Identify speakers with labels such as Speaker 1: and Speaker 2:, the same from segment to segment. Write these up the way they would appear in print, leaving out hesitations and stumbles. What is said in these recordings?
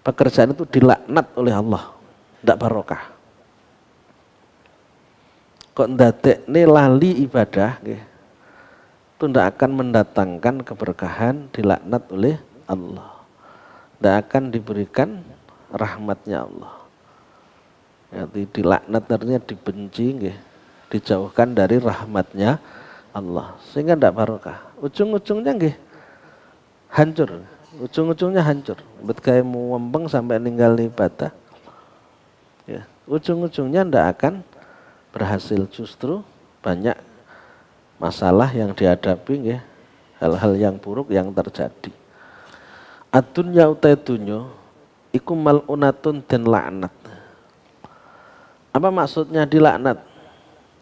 Speaker 1: pekerjaan itu dilaknat oleh Allah, tidak barokah. Kok ndadekne lali ibadah nggih, itu tidak akan mendatangkan keberkahan, dilaknat oleh Allah, tidak akan diberikan rahmatnya Allah. Jadi dilaknat artinya dibenci nggih, dijauhkan dari rahmatnya Allah, sehingga tidak barokah. Ujung-ujungnya nggih hancur, ujung-ujungnya hancur. Bet kayak mumpeng sampai ninggal ibadah, ya, ujung-ujungnya tidak akan berhasil, justru banyak masalah yang dihadapi, ya, hal-hal yang buruk yang terjadi. Adunya utai dunyo iku mal'unatun dan laknat. Apa maksudnya dilaknat?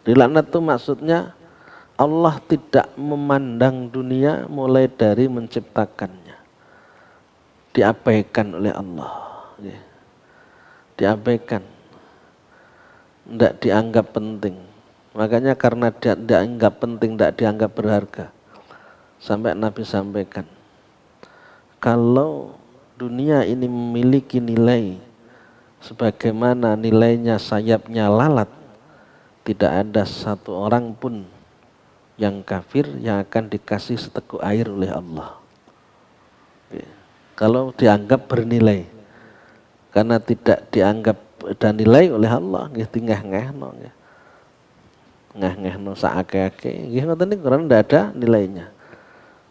Speaker 1: Dilaknat itu maksudnya Allah tidak memandang dunia mulai dari menciptakannya, diabaikan oleh Allah, ya. Diabaikan, tidak dianggap penting. Makanya karena tidak dianggap penting, tidak dianggap berharga, sampai Nabi sampaikan, kalau dunia ini memiliki nilai sebagaimana nilainya sayapnya lalat, tidak ada satu orang pun yang kafir yang akan dikasih seteguk air oleh Allah. Kalau dianggap bernilai, karena tidak dianggap ada nilai oleh Allah, nggih tingah-ngehno, nggih. Ngeh-ngehno saake-ake, nggih ngoten niku karena tidak ada nilainya.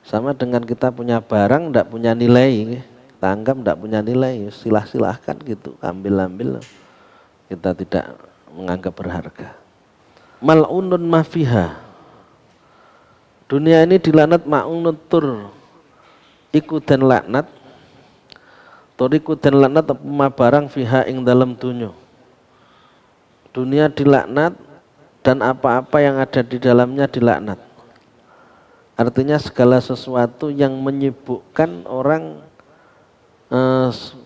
Speaker 1: Sama dengan kita punya barang tidak punya nilai, nggih. Kita anggap tidak punya nilai, silahkan gitu, ambil-ambil. Kita tidak menganggap berharga. Mal'unun mafiha. Dunia ini dilaknat ma'unun tur iku dan laknat. Tur iku dan laknat apa barang fiha ing dalam dunya. Dunia dilaknat dan apa-apa yang ada di dalamnya dilaknat. Artinya segala sesuatu yang menyibukkan orang,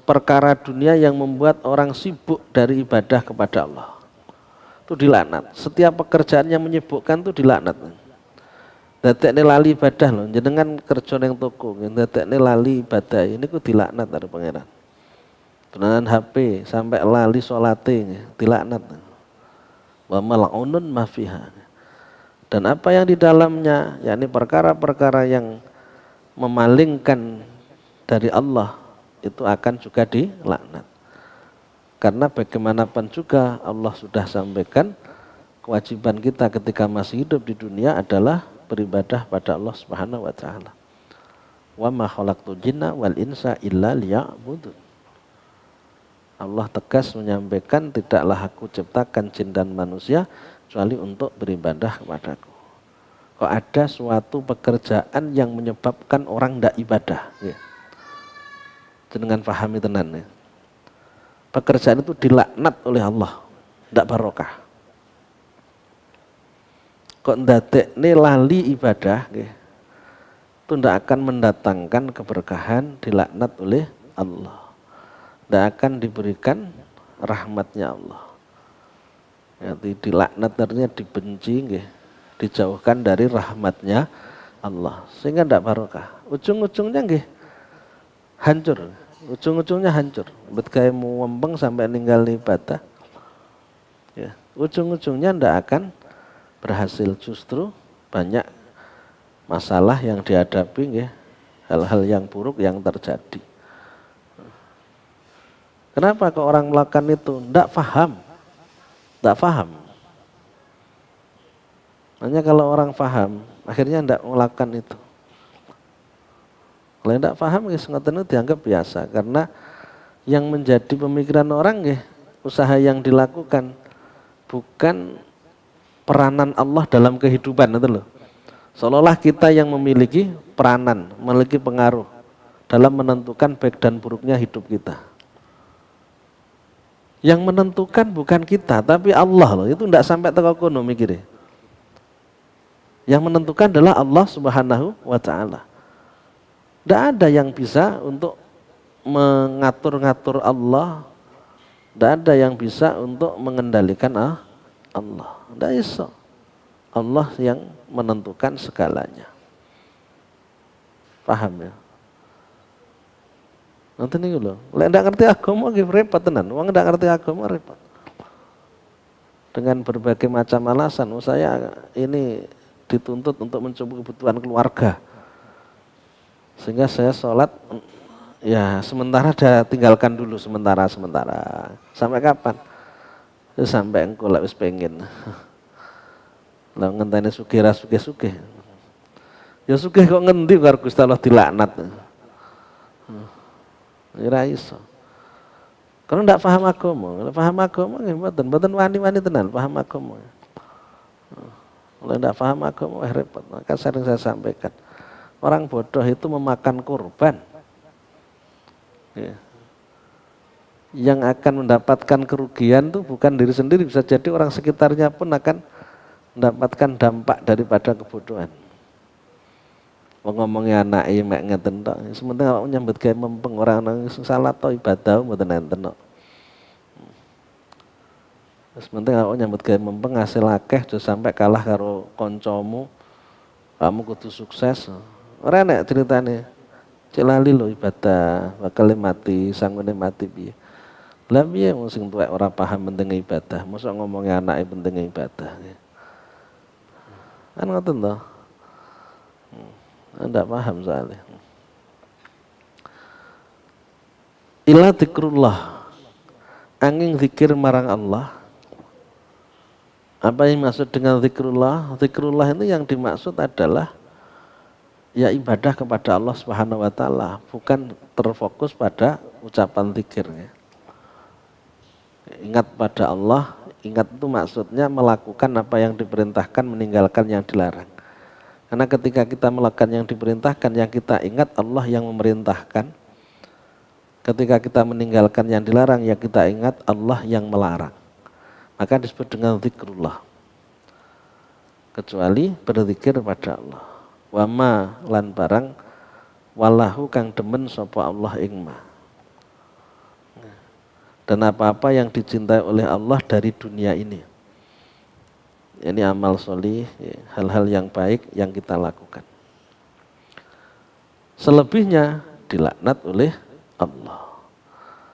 Speaker 1: perkara dunia yang membuat orang sibuk dari ibadah kepada Allah, itu dilaknat. Setiap pekerjaan yang menyibukkan itu dilaknat. Dadekne lali ibadah loh, jenengan kerja ning toko, dadekne lali ibadah, ini ku dilaknat dari pangeran. Tenanan HP sampai lali salate dilaknat. Wa mal'unun ma fiha. Dan apa yang di dalamnya, yakni perkara-perkara yang memalingkan dari Allah, itu akan juga dilaknat. Karena bagaimanapun juga Allah sudah sampaikan, kewajiban kita ketika masih hidup di dunia adalah beribadah pada Allah Subhanahu wa taala. Wa ma khalaqtul jinna wal insa illa liya'budun. Allah tegas menyampaikan, tidaklah aku ciptakan jin dan manusia kecuali untuk beribadah kepadaku. Kok ada suatu pekerjaan yang menyebabkan orang tidak ibadah, ya. Dengan pahami tenan, ya. Pekerjaan itu dilaknat oleh Allah, tidak barokah. Kok ndadekne lali ibadah, nggih, itu tidak akan mendatangkan keberkahan, dilaknat oleh Allah, tidak akan diberikan rahmatnya Allah. Jadi dilaknat artinya dibenci, nggih, dijauhkan dari rahmatnya Allah, sehingga tidak barokah. Ujung-ujungnya nggih hancur, ujung-ujungnya hancur. Bet kayak mumpeng sampai ninggal ibadah, ya, ujung-ujungnya tidak akan berhasil, justru banyak masalah yang dihadapi, ya, hal-hal yang buruk yang terjadi. Kenapa kok orang melakukan itu? Tidak paham, tidak paham. Hanya kalau orang paham, akhirnya tidak melakukan itu. Kalau tidak paham, ngoten itu dianggap biasa, karena yang menjadi pemikiran orang, ya, usaha yang dilakukan bukan peranan Allah dalam kehidupan, itu loh. Seolah-olah kita yang memiliki peranan, memiliki pengaruh dalam menentukan baik dan buruknya hidup kita. Yang menentukan bukan kita, tapi Allah loh. Itu tidak sampai teko kono mikire. Yang menentukan adalah Allah Subhanahu wa taala. Tidak ada yang bisa untuk mengatur-ngatur Allah. Tidak ada yang bisa untuk mengendalikan Allah. Tidak bisa. Allah yang menentukan segalanya. Paham, ya? Nanti nih loh, lek ndak ngerti agama nggih repot tenan. Wong ndak ngerti agama repot. Dengan berbagai macam alasan, saya ini dituntut untuk mencukupi kebutuhan keluarga. Sehingga saya sholat ya sementara tinggalkan dulu sementara. Sampai kapan? Ya, sampai engko lek wis pengen. Lah ngenteni sugih ra sugih. Ya sugih kok ngendi karo Gusti Allah dilaknat. Ya ra iso. Kalau ndak paham agama nggih mboten wani-wani tenan paham agama. Kalau ndak paham agama repot. Maka sering saya sampaikan. Orang bodoh itu memakan korban. Ya. Yang akan mendapatkan kerugian itu bukan diri sendiri, bisa jadi orang sekitarnya pun akan mendapatkan dampak daripada kebodohan. Ngomongnya anak mek ngeten tok. Sementing awak nyambut gawe mempeng orang salat to ibadah mboten enten tok. Sementing awak nyambut gawe mempeng hasil akeh aja sampai kalah karo kancamu. Kamu kudu sukses. Ora enak ceritane. Cek lali lho ibadah, bakal mati, sanggune mati piye. Lah piye wong sing tuwek ora paham pentinge ibadah, mosok ngomongnya anake pentinge ibadah. Kan ngoten to. Anda paham soalnya. Ila zikrullah. Angin zikir marang Allah. Apa yang maksud dengan zikrullah? Zikrullah itu yang dimaksud adalah ya ibadah kepada Allah Subhanahu wa taala, bukan terfokus pada ucapan zikirnya. Ingat pada Allah, ingat itu maksudnya melakukan apa yang diperintahkan, meninggalkan yang dilarang. Karena ketika kita melakukan yang diperintahkan, yang kita ingat Allah yang memerintahkan. Ketika kita meninggalkan yang dilarang, yang kita ingat Allah yang melarang. Maka disebut dengan zikrullah. Kecuali berzikir pada Allah. Wama lan barang walahu kang demen sapa Allah ing ma. Dan apa-apa yang dicintai oleh Allah dari dunia ini. Ini amal solih, hal-hal yang baik yang kita lakukan. Selebihnya dilaknat oleh Allah.